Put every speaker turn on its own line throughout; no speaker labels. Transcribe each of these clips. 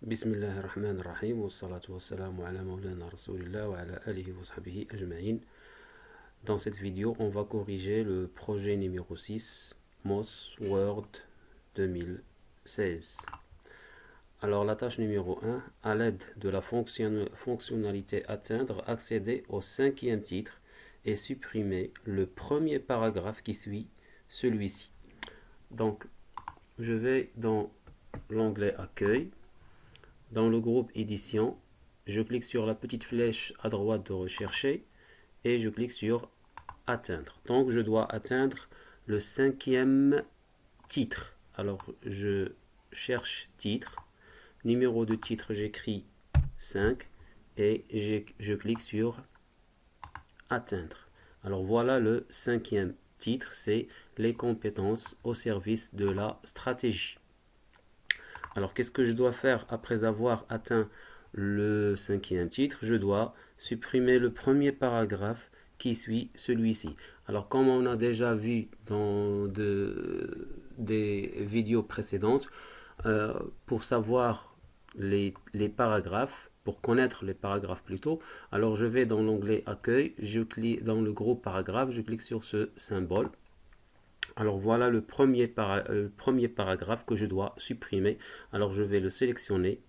Bismillah ar-Rahman ar-Rahim, wa salatu wa salamu ala maulana rasulillah wa ala alihi wa sahbihi ajma'in. Dans cette vidéo, on va corriger le projet numéro 6, MOS Word 2016. Alors la tâche numéro 1, à l'aide de la fonctionnalité atteindre, accéder au cinquième titre et supprimer le premier paragraphe qui suit celui-ci. Donc, je vais dans l'onglet Accueil. Dans le groupe Édition, je clique sur la petite flèche à droite de Rechercher et je clique sur Atteindre. Donc, je dois atteindre le cinquième titre. Alors, je cherche titre. Numéro de titre, j'écris 5 et je clique sur Atteindre. Alors, voilà le cinquième titre, c'est les compétences au service de la stratégie. Alors, qu'est-ce que je dois faire après avoir atteint le cinquième titre? Je dois supprimer le premier paragraphe qui suit celui-ci. Alors, comme on a déjà vu dans des vidéos précédentes, pour savoir les paragraphes, pour connaître les paragraphes plutôt, alors je vais dans l'onglet Accueil, je clique dans le gros paragraphe, je clique sur ce symbole. Alors voilà le premier paragraphe que je dois supprimer. Alors je vais le sélectionner.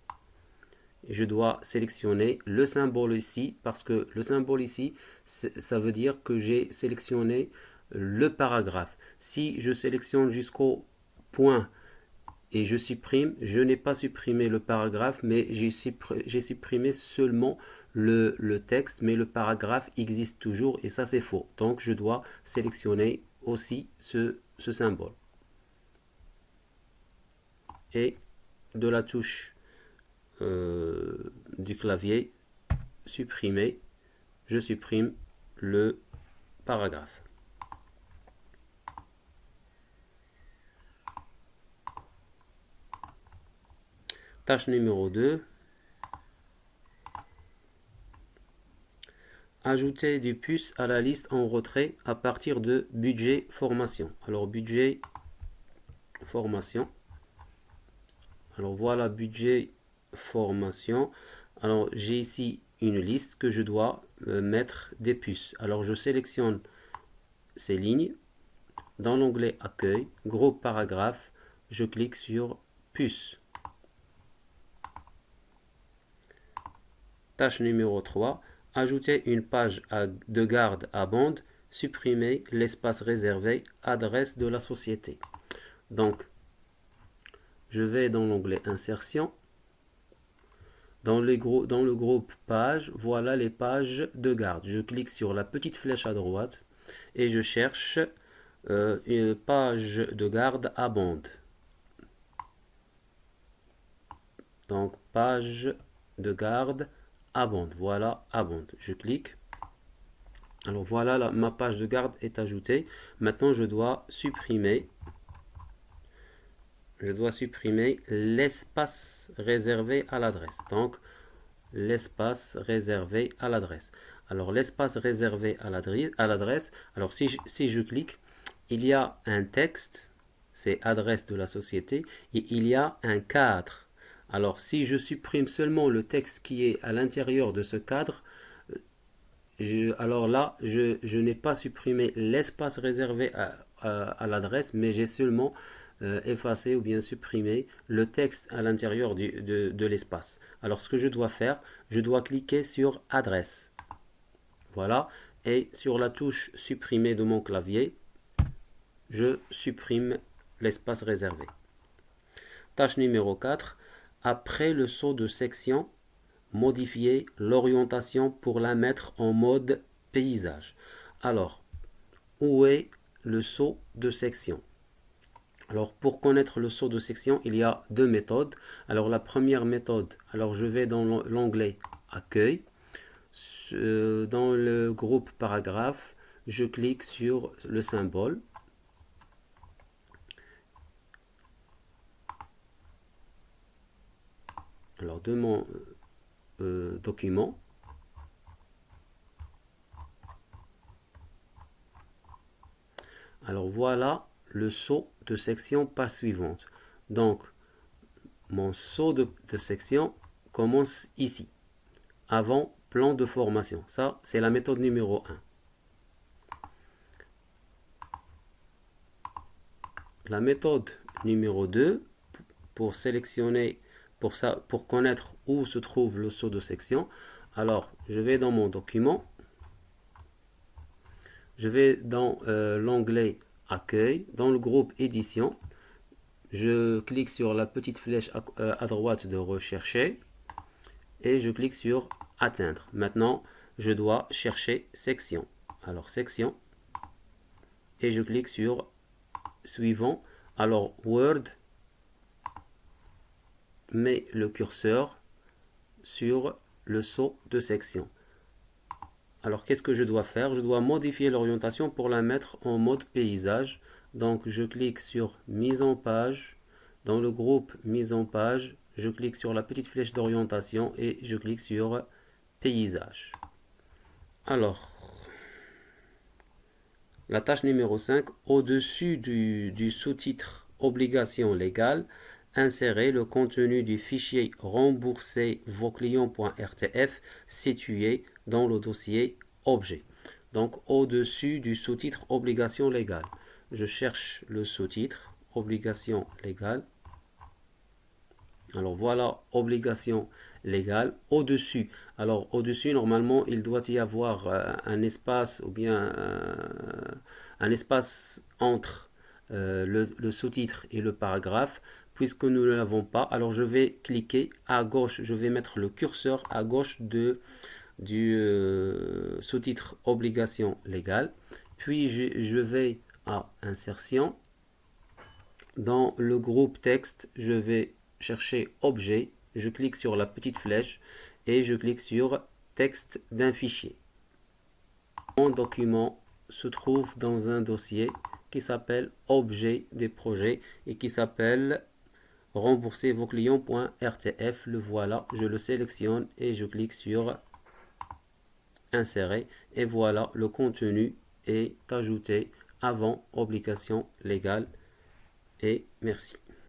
Je dois sélectionner le symbole ici parce que le symbole ici, ça veut dire que j'ai sélectionné le paragraphe. Si je sélectionne jusqu'au point et je supprime, je n'ai pas supprimé le paragraphe, mais j'ai supprimé seulement le texte, mais le paragraphe existe toujours et ça c'est faux. Donc je dois sélectionner aussi ce symbole. Et de la touche du clavier supprimer, je supprime le paragraphe. Tâche numéro 2. Ajouter des puces à la liste en retrait à partir de budget formation. Alors budget formation. Alors voilà budget formation. Alors j'ai ici une liste que je dois mettre des puces. Alors je sélectionne ces lignes. Dans l'onglet Accueil, gros paragraphe, je clique sur puces. Tâche numéro 3. Ajouter une page de garde à bande, supprimer l'espace réservé, adresse de la société. Donc, je vais dans l'onglet Insertion. Dans le groupe Pages, voilà les pages de garde. Je clique sur la petite flèche à droite et je cherche une page de garde à bande. Donc, page de garde à bande. Voilà, à bande. Je clique. Alors voilà, ma page de garde est ajoutée. Maintenant, je dois supprimer l'espace réservé à l'adresse. Donc, l'espace réservé à l'adresse. Alors, l'espace réservé à l'adresse, alors si je clique, il y a un texte, c'est adresse de la société, et il y a un cadre. Alors, si je supprime seulement le texte qui est à l'intérieur de ce cadre, alors là, je n'ai pas supprimé l'espace réservé à l'adresse, mais j'ai seulement effacé ou bien supprimé le texte à l'intérieur de l'espace. Alors, ce que je dois faire, je dois cliquer sur Adresse. Voilà. Et sur la touche Supprimer de mon clavier, je supprime l'espace réservé. Tâche numéro 4. Après le saut de section, modifier l'orientation pour la mettre en mode paysage. Alors, où est le saut de section? Alors, pour connaître le saut de section, il y a deux méthodes. Alors, la première méthode, alors je vais dans l'onglet Accueil. Dans le groupe Paragraphe, je clique sur le symbole. Alors, de mon document. Alors voilà le saut de section page suivante. Donc mon saut de section commence ici, avant plan de formation. Ça, c'est la méthode numéro 1. La méthode numéro 2, pour sélectionner, pour connaître où se trouve le saut de section, alors je vais dans mon document, je vais dans l'onglet Accueil, dans le groupe Édition, je clique sur la petite flèche à droite de Rechercher et je clique sur Atteindre. Maintenant, je dois chercher Section. Alors, Section, et je clique sur Suivant. Alors, Word met le curseur sur le saut de section. Alors, qu'est-ce que je dois faire? Je dois modifier l'orientation pour la mettre en mode paysage. Donc, je clique sur Mise en page. Dans le groupe Mise en page, je clique sur la petite flèche d'orientation et je clique sur Paysage. Alors, la tâche numéro 5, au-dessus du sous-titre Obligation légale, insérer le contenu du fichier rembourser-vos-clients.rtf situé dans le dossier Objet. Donc, au-dessus du sous-titre Obligation légale, je cherche le sous-titre Obligation légale. Alors voilà, obligation légale. Au-dessus, alors au-dessus, normalement, il doit y avoir un espace ou bien un espace entre le sous-titre et le paragraphe. Puisque nous ne l'avons pas, alors je vais cliquer à gauche, je vais mettre le curseur à gauche du sous-titre obligation légale. Puis je vais à insertion. Dans le groupe texte, je vais chercher objet, je clique sur la petite flèche et je clique sur texte d'un fichier. Mon document se trouve dans un dossier qui s'appelle objet des projets et qui s'appelle rembourser-vos-clients.rtf. Le voilà, je le sélectionne et je clique sur insérer et voilà, le contenu est ajouté avant obligation légale et merci.